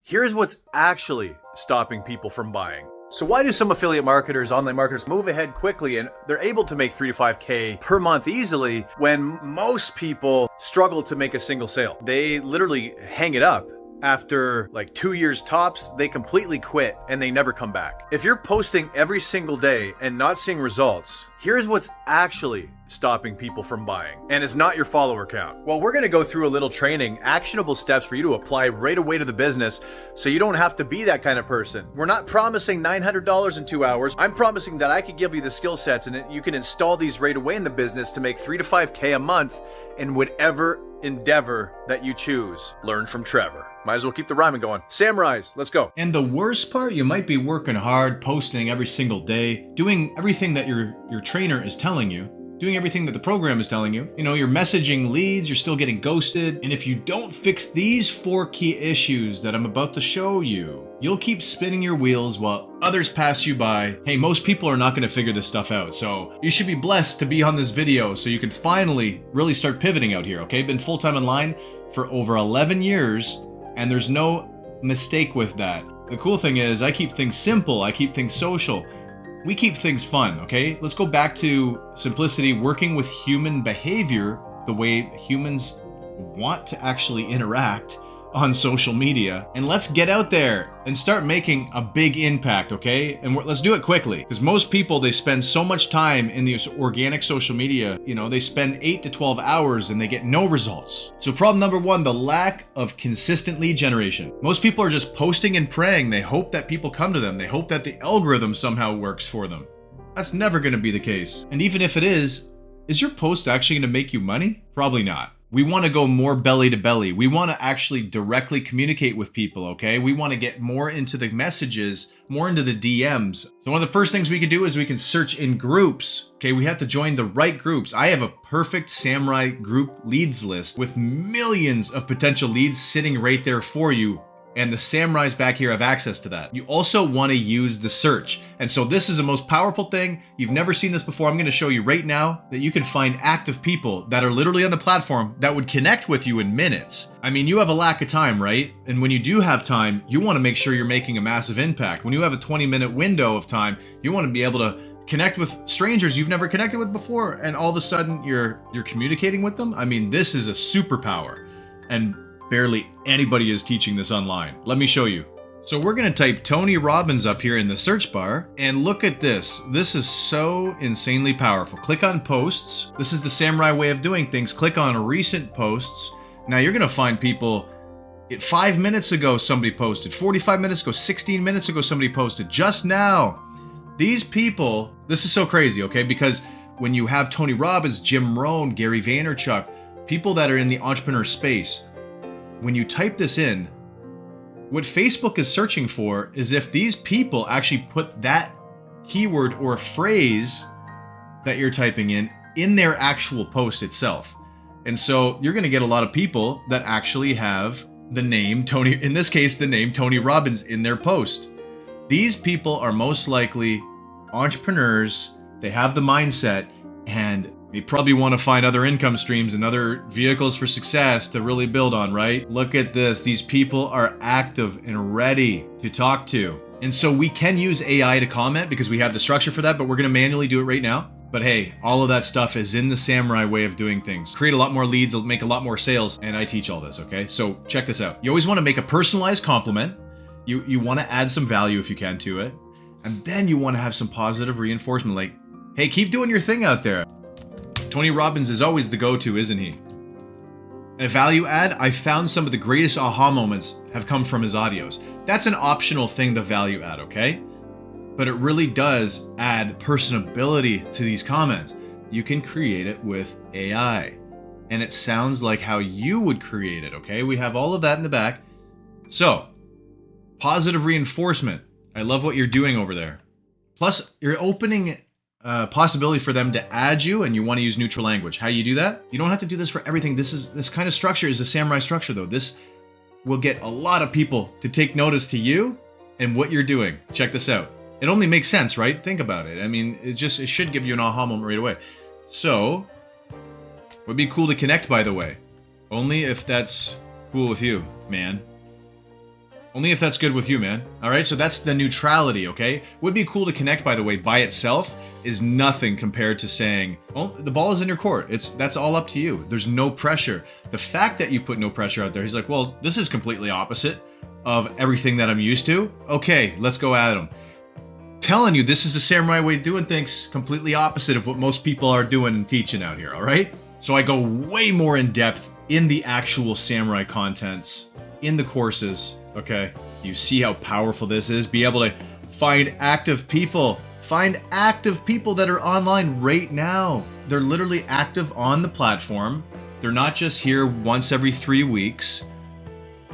Here's what's actually stopping people from buying. So why do some affiliate marketers, online marketers move ahead quickly and they're able to make 3 to 5K per month easily when most people struggle to make a single sale? They literally hang it up. After like 2 years tops, they completely quit and they never come back. If you're posting every single day and not seeing results, here's what's actually stopping people from buying. And it's not your follower count. Well, we're gonna go through a little training, actionable steps for you to apply right away to the business so you don't have to be that kind of person. We're not promising $900 in 2 hours. I'm promising that I could give you the skill sets and you can install these right away in the business to make 3 to 5K a month in whatever endeavor that you choose. Learn from Trevor. Might as well keep the rhyming going. Samurais, let's go. And the worst part, you might be working hard, posting every single day, doing everything that your trainer is telling you, doing everything that the program is telling you. You know, you're messaging leads, you're still getting ghosted. And if you don't fix these 4 key issues that I'm about to show you, you'll keep spinning your wheels while others pass you by. Hey, most people are not going to figure this stuff out. So you should be blessed to be on this video so you can finally really start pivoting out here, okay? Been full-time online for over 11 years. And there's no mistake with that. The cool thing is I keep things simple, I keep things social. We keep things fun, okay? Let's go back to simplicity, working with human behavior, the way humans want to actually interact on social media. And let's get out there and start making a big impact, okay? And let's do it quickly. Because most people, they spend so much time in these organic social media, you know, they spend 8 to 12 hours and they get no results. So problem number 1, the lack of consistent lead generation. Most people are just posting and praying. They hope that people come to them. They hope that the algorithm somehow works for them. That's never gonna be the case. And even if it is your post actually gonna make you money? Probably not. We want to go more belly to belly. We want to actually directly communicate with people, okay? We want to get more into the messages, more into the DMs. So one of the first things we can do is we can search in groups, okay? We have to join the right groups. I have a perfect Samurai group leads list with millions of potential leads sitting right there for you. And the Samurais back here have access to that. You also want to use the search. And so this is the most powerful thing. You've never seen this before. I'm going to show you right now that you can find active people that are literally on the platform that would connect with you in minutes. I mean, you have a lack of time, right? And when you do have time, you want to make sure you're making a massive impact. When you have a 20-minute window of time, you want to be able to connect with strangers you've never connected with before. And all of a sudden you're communicating with them. I mean, this is a superpower. And barely anybody is teaching this online. Let me show you. So we're gonna type Tony Robbins up here in the search bar and look at this. This is so insanely powerful. Click on posts. This is the Samurai way of doing things. Click on recent posts. Now you're gonna find people, 5 minutes ago somebody posted, 45 minutes ago, 16 minutes ago somebody posted, just now. These people, this is so crazy, okay? Because when you have Tony Robbins, Jim Rohn, Gary Vaynerchuk, people that are in the entrepreneur space, when you type this in, what Facebook is searching for is if these people actually put that keyword or phrase that you're typing in their actual post itself. And so you're going to get a lot of people that actually have the name Tony, in this case, the name Tony Robbins in their post. These people are most likely entrepreneurs. They have the mindset and they probably want to find other income streams and other vehicles for success to really build on, right? Look at this. These people are active and ready to talk to. And so we can use AI to comment because we have the structure for that, but we're going to manually do it right now. But hey, all of that stuff is in the Samurai way of doing things. Create a lot more leads, make a lot more sales, and I teach all this, okay? So check this out. You always want to make a personalized compliment. You want to add some value if you can to it. And then you want to have some positive reinforcement like, hey, keep doing your thing out there. Tony Robbins is always the go-to, isn't he? And a value add, I found some of the greatest aha moments have come from his audios. That's an optional thing, the value add, okay? But it really does add personability to these comments. You can create it with AI. And it sounds like how you would create it, okay? We have all of that in the back. So, positive reinforcement. I love what you're doing over there. Plus, you're opening possibility for them to add you, and you want to use neutral language. How you do that? You don't have to do this for everything. This kind of structure is a Samurai structure, though. This will get a lot of people to take notice to you and what you're doing. Check this out. It only makes sense, right? Think about it. I mean, it should give you an aha moment right away. So, would be cool to connect, by the way. Only if that's cool with you, man. Only if that's good with you, man. All right, so that's the neutrality, okay? Would be cool to connect, by the way, by itself is nothing compared to saying, oh, the ball is in your court. That's all up to you. There's no pressure. The fact that you put no pressure out there, he's like, well, this is completely opposite of everything that I'm used to. Okay, let's go at him. Telling you, this is the samurai way of doing things, completely opposite of what most people are doing and teaching out here, all right? So I go way more in depth in the actual samurai contents, in the courses, okay? You see how powerful this is? Be able to find active people. Find active people that are online right now. They're literally active on the platform. They're not just here once every 3 weeks.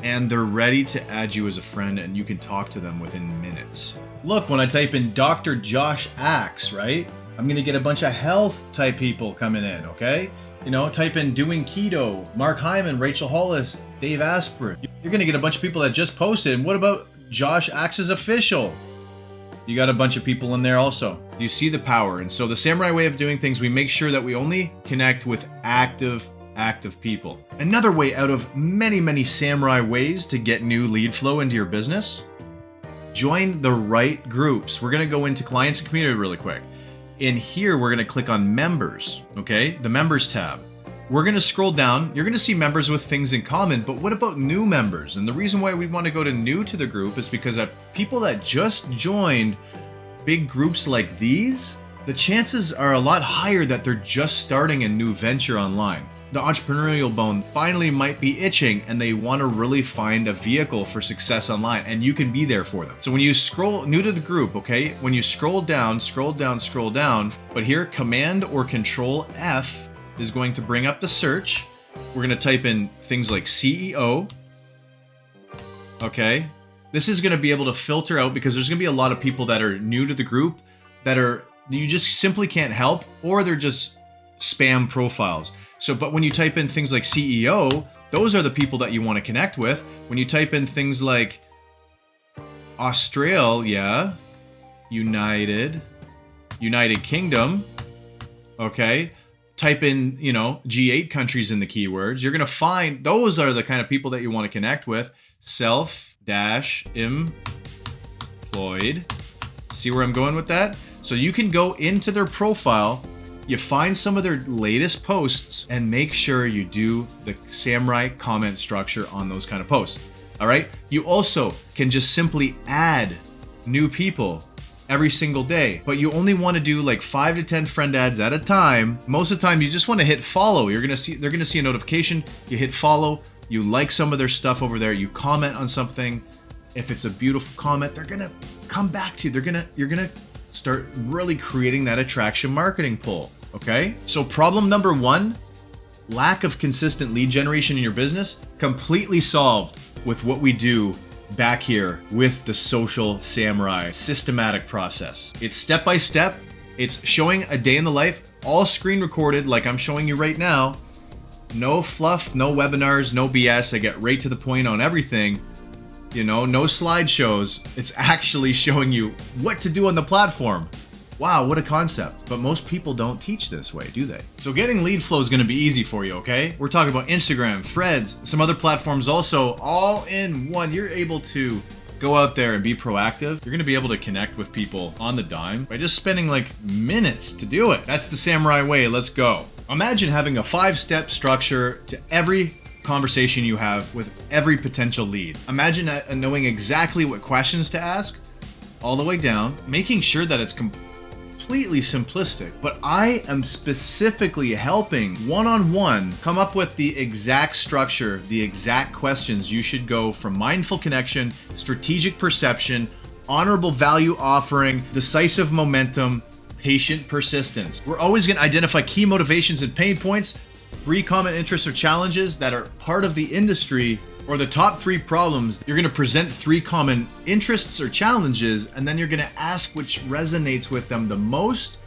And they're ready to add you as a friend, and you can talk to them within minutes. Look, when I type in Dr. Josh Axe, right? I'm gonna get a bunch of health type people coming in, okay? You know, type in doing keto, Mark Hyman, Rachel Hollis, Dave Asper. You're gonna get a bunch of people that just posted. And what about Josh Axe's official? You got a bunch of people in there also. Do you see the power? And so the samurai way of doing things, we make sure that we only connect with active people. Another way out of many samurai ways to get new lead flow into your business, join the right groups. We're gonna go into clients and community really quick. In here, we're gonna click on members, okay? The members tab. We're gonna scroll down. You're gonna see members with things in common, but what about new members? And the reason why we wanna go to new to the group is because people that just joined big groups like these, the chances are a lot higher that they're just starting a new venture online. The entrepreneurial bone finally might be itching and they want to really find a vehicle for success online, and you can be there for them. So when you scroll new to the group, okay, when you scroll down, but here Command or Control F is going to bring up the search. We're going to type in things like CEO. Okay. This is going to be able to filter out because there's going to be a lot of people that are new to the group that you just simply can't help, or they're just spam profiles. So, but when you type in things like CEO, those are the people that you want to connect with. When you type in things like Australia, United Kingdom, okay, type in, G8 countries in the keywords, you're going to find those are the kind of people that you want to connect with. Self-employed. See where I'm going with that? So you can go into their profile, you find some of their latest posts, and make sure you do the samurai comment structure on those kind of posts. All right. You also can just simply add new people every single day, but you only want to do like 5 to 10 friend ads at a time. Most of the time, you just want to hit follow. They're going to see a notification. You hit follow. You like some of their stuff over there. You comment on something. If it's a beautiful comment, they're going to come back to you. You're going to start really creating that attraction marketing pull, okay? So problem number 1, lack of consistent lead generation in your business, completely solved with what we do back here with the Social Samurai systematic process. It's step by step. It's showing a day in the life, all screen recorded like I'm showing you right now. No fluff, no webinars, no BS. I get right to the point on everything. No slideshows. It's actually showing you what to do on the platform. Wow, what a concept. But most people don't teach this way, do they? So getting lead flow is going to be easy for you, okay? We're talking about Instagram, Threads, some other platforms also, all in one. You're able to go out there and be proactive. You're going to be able to connect with people on the dime by just spending like minutes to do it. That's the samurai way. Let's go. Imagine having a 5-step structure to every conversation you have with every potential lead. Imagine knowing exactly what questions to ask all the way down, making sure that it's completely simplistic, but I am specifically helping one-on-one come up with the exact structure, the exact questions you should go from mindful connection, strategic perception, honorable value offering, decisive momentum, patient persistence. We're always going to identify key motivations and pain points, 3 common interests or challenges that are part of the industry, or the top 3 problems. You're going to present 3 common interests or challenges, and then you're going to ask which resonates with them the most,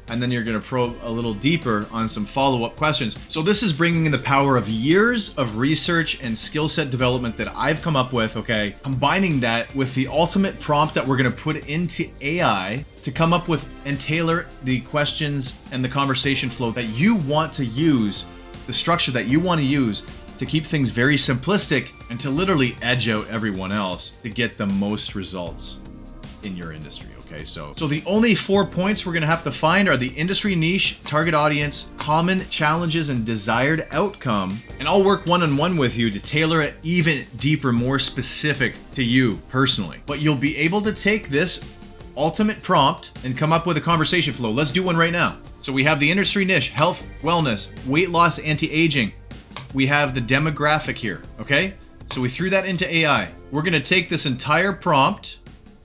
and then you're going to probe a little deeper on some follow-up questions. So this is bringing in the power of years of research and skill set development that I've come up with, okay? Combining that with the ultimate prompt that we're going to put into AI to come up with and tailor the questions and the conversation flow that you want to use, the structure that you want to use to keep things very simplistic and to literally edge out everyone else to get the most results in your industry. Okay, so the only 4 points we're going to have to find are the industry niche, target audience, common challenges, and desired outcome. And I'll work one-on-one with you to tailor it even deeper, more specific to you personally. But you'll be able to take this ultimate prompt and come up with a conversation flow. Let's do one right now. So we have the industry niche, health, wellness, weight loss, anti-aging. We have the demographic here, okay? So we threw that into AI. We're going to take this entire prompt,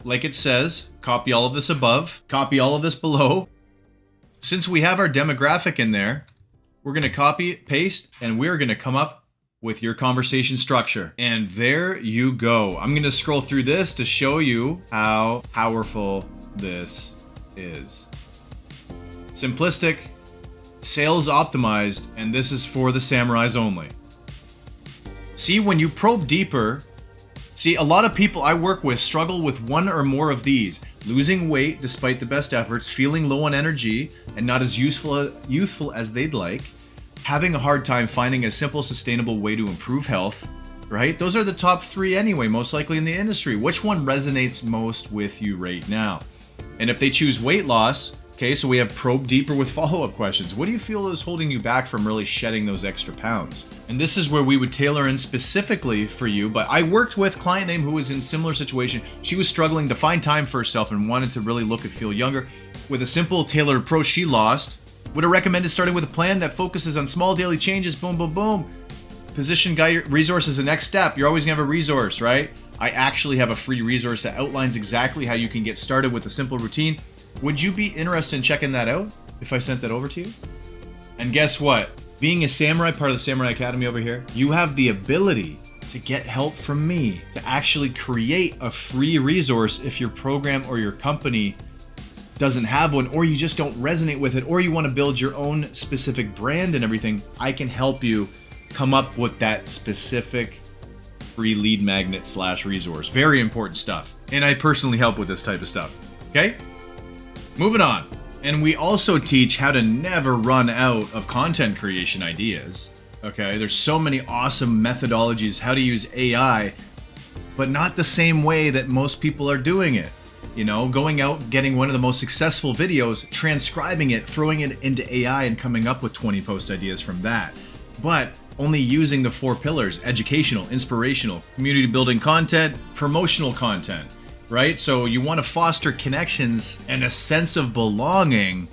like it says, copy all of this above, copy all of this below. Since we have our demographic in there, we're going to copy, paste, and we're going to come up with your conversation structure. And there you go. I'm going to scroll through this to show you how powerful this is. Simplistic, sales optimized, and this is for the samurais only. See, when you probe deeper, see, a lot of people I work with struggle with one or more of these. Losing weight despite the best efforts, feeling low on energy and not as youthful as they'd like, having a hard time finding a simple, sustainable way to improve health, right? Those are the top 3 anyway, most likely in the industry. Which one resonates most with you right now? And if they choose weight loss, okay, so we have probe deeper with follow-up questions. What do you feel is holding you back from really shedding those extra pounds? And this is where we would tailor in specifically for you. But I worked with a client name who was in a similar situation. She was struggling to find time for herself and wanted to really look and feel younger. With a simple tailored approach, she lost. Would have recommended starting with a plan that focuses on small daily changes. Boom, boom, boom. Position guide resource is the next step. You're always gonna have a resource, right? I actually have a free resource that outlines exactly how you can get started with a simple routine. Would you be interested in checking that out if I sent that over to you? And guess what? Being a samurai, part of the Samurai Academy over here, you have the ability to get help from me to actually create a free resource if your program or your company doesn't have one, or you just don't resonate with it, or you want to build your own specific brand and everything. I can help you come up with that specific free lead magnet / resource. Very important stuff. And I personally help with this type of stuff. Okay? Moving on. And we also teach how to never run out of content creation ideas. Okay, there's so many awesome methodologies how to use AI, but not the same way that most people are doing it. You know, going out, getting one of the most successful videos, transcribing it, throwing it into AI and coming up with 20 post ideas from that. But only using the 4 pillars: educational, inspirational, community building content, promotional content. Right? So you want to foster connections and a sense of belonging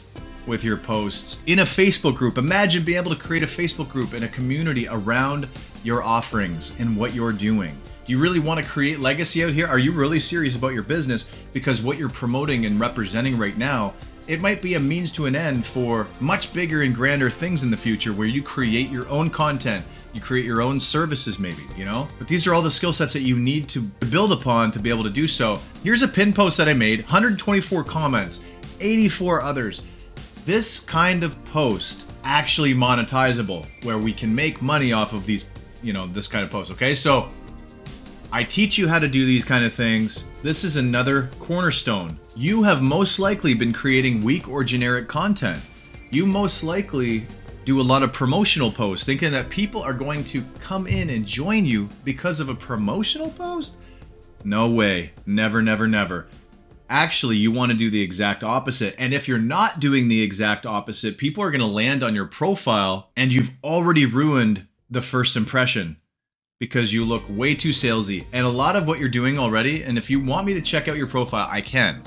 with your posts in a Facebook group. Imagine being able to create a Facebook group and a community around your offerings and what you're doing. Do you really want to create legacy out here? Are you really serious about your business? Because what you're promoting and representing right now, it might be a means to an end for much bigger and grander things in the future, where you create your own content. You create your own services maybe, you know? But these are all the skill sets that you need to build upon to be able to do so. Here's a pin post that I made, 124 comments, 84 others. This kind of post actually monetizable, where we can make money off of these, you know, this kind of post, okay? So I teach you how to do these kind of things. This is another cornerstone. You have most likely been creating weak or generic content. You most likely do a lot of promotional posts, thinking that people are going to come in and join you because of a promotional post? No way. Never, never, never. Actually, you want to do the exact opposite. And if you're not doing the exact opposite, people are going to land on your profile and you've already ruined the first impression because you look way too salesy. And a lot of what you're doing already, and if you want me to check out your profile, I can.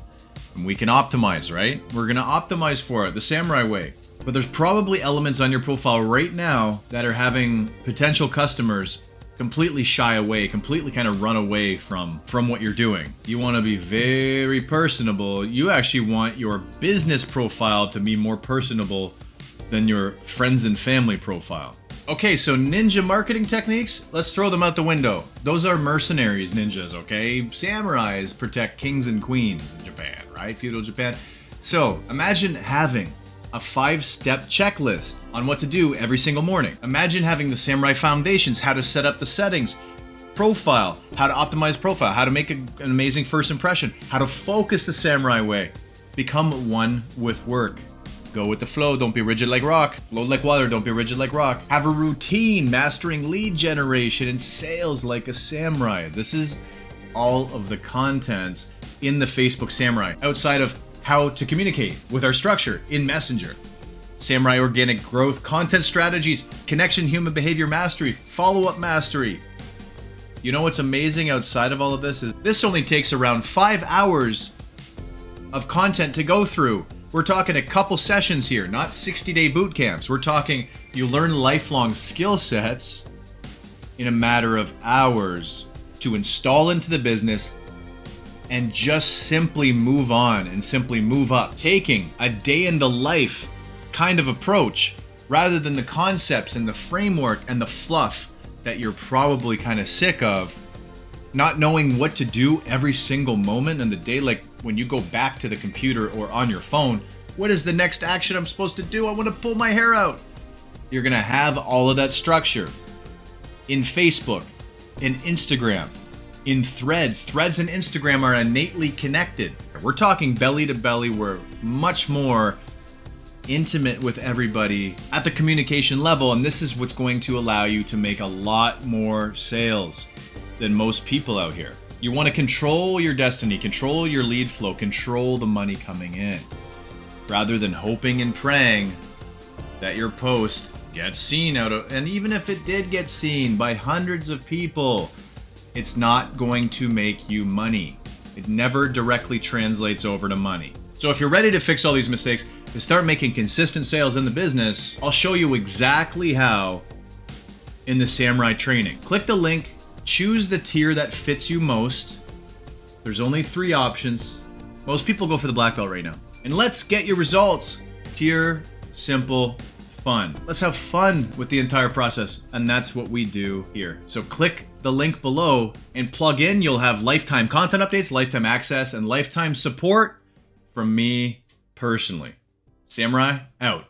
And we can optimize, right? We're going to optimize for it the samurai way. But there's probably elements on your profile right now that are having potential customers completely shy away, completely kind of run away from what you're doing. You want to be very personable. You actually want your business profile to be more personable than your friends and family profile. Okay, so ninja marketing techniques, let's throw them out the window. Those are mercenaries ninjas, okay? Samurais protect kings and queens in Japan, right? Feudal Japan. So imagine having a 5-step checklist on what to do every single morning. Imagine having the samurai foundations, how to set up the settings, profile, how to optimize profile, how to make an amazing first impression, how to focus the samurai way, become one with work. Go with the flow, don't be rigid like rock. Flow like water, don't be rigid like rock. Have a routine, mastering lead generation and sales like a samurai. This is all of the contents in the Facebook Samurai, outside of how to communicate with our structure in Messenger. Samurai organic growth, content strategies, connection, human behavior mastery, follow-up mastery. You know what's amazing outside of all of this is this only takes around 5 hours of content to go through. We're talking a couple sessions here, not 60-day boot camps. We're talking you learn lifelong skill sets in a matter of hours to install into the business and just simply move on and simply move up. Taking a day in the life kind of approach rather than the concepts and the framework and the fluff that you're probably kind of sick of. Not knowing what to do every single moment in the day, like when you go back to the computer or on your phone, what is the next action I'm supposed to do? I want to pull my hair out. You're going to have all of that structure in Facebook, in Instagram, in Threads. Threads and Instagram are innately connected. We're talking belly to belly. We're much more intimate with everybody at the communication level, and this is what's going to allow you to make a lot more sales than most people out here. You want to control your destiny, control your lead flow, control the money coming in, rather than hoping and praying that your post gets seen and even if it did get seen by hundreds of people, it's not going to make you money. It never directly translates over to money. So if you're ready to fix all these mistakes, to start making consistent sales in the business, I'll show you exactly how in the Samurai training. Click the link. Choose the tier that fits you most. There's only 3 options. Most people go for the black belt right now. And let's get your results. Pure, simple, fun. Let's have fun with the entire process. And that's what we do here. So click the link below and plug in. You'll have lifetime content updates, lifetime access, and lifetime support from me personally. Samurai out.